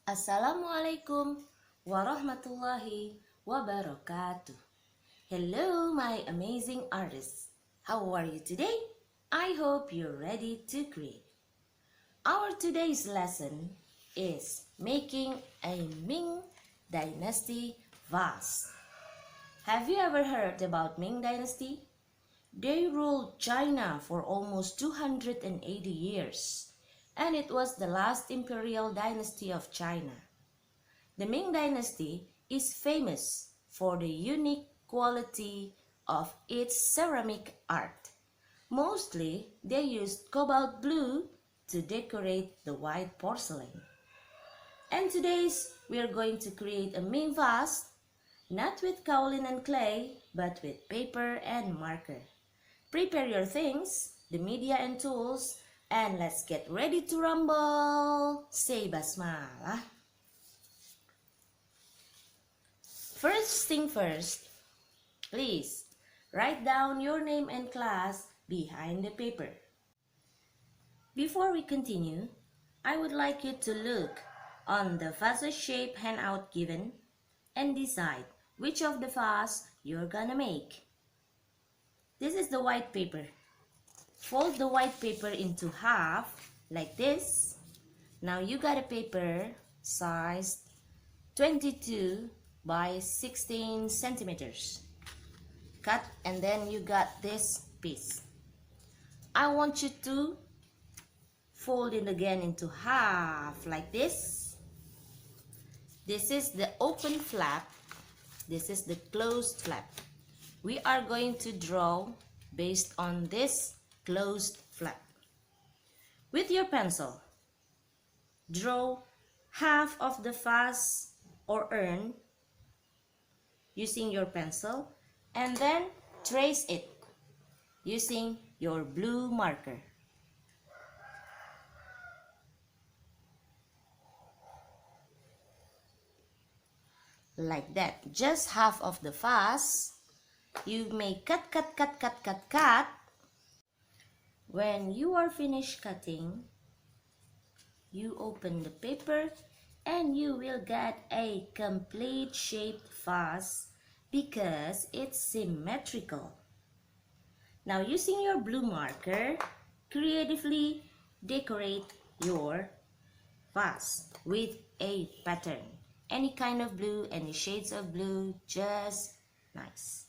Assalamualaikum warahmatullahi wabarakatuh. Hello, my amazing artists. How are you today? I hope you're ready to create. Our today's lesson is making a Ming Dynasty vase. Have you ever heard about Ming Dynasty? They ruled China for almost 280 years, and it was the last imperial dynasty of China. The Ming Dynasty is famous for the unique quality of its ceramic art. Mostly, they used cobalt blue to decorate the white porcelain. And today, we are going to create a Ming vase, not with kaolin and clay, but with paper and marker. Prepare your things, the media and tools, and let's get ready to rumble. Say basmalah. First thing first, please write down your name and class behind the paper. Before we continue, I would like you to look on the vase shape handout given and decide which of the vase you're gonna make. This is the white paper. Fold the white paper into half like this. Now you got a paper sized 22 by 16 centimeters. Cut, and then you got this piece. I want you to fold it again into half like this. This is the open flap. This is the closed flap. We are going to draw based on this closed flap. With your pencil, draw half of the vase or urn using your pencil, and then trace it using your blue marker. Like that, just half of the vase. You may cut. When you are finished cutting, you open the paper and you will get a complete shaped vase because it's symmetrical. Now, using your blue marker, creatively decorate your vase with a pattern. Any kind of blue, any shades of blue, just nice.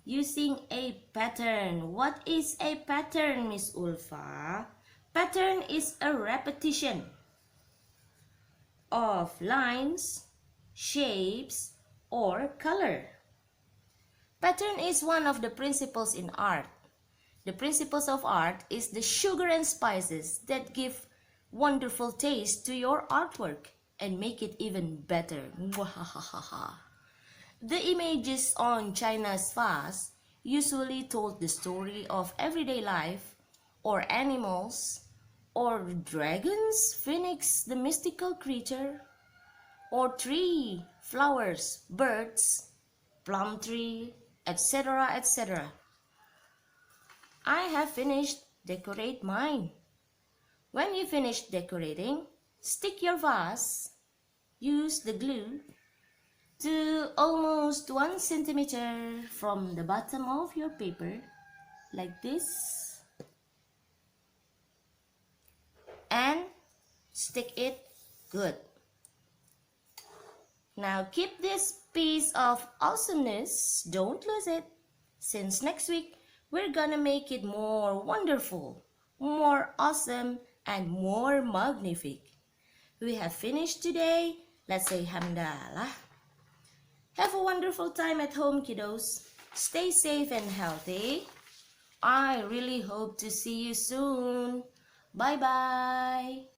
Using a pattern. What is a pattern, Miss Ulfa? Pattern is a repetition of lines, shapes, or color. Pattern is one of the principles in art. The principles of art is the sugar and spices that give wonderful taste to your artwork and make it even better. The images on China's vase usually told the story of everyday life, or animals, or dragons, phoenix, the mystical creature, or tree, flowers, birds, plum tree, etc., etc. I have finished decorate mine. When you finish decorating, stick your vase, use the glue to almost 1 centimeter from the bottom of your paper, like this, and stick it good. Now keep this piece of awesomeness, don't lose it, since next week we're gonna make it more wonderful, more awesome, and more magnifique. We have finished today. Let's say hamdallah. Have a wonderful time at home, kiddos. Stay safe and healthy. I really hope to see you soon. Bye-bye.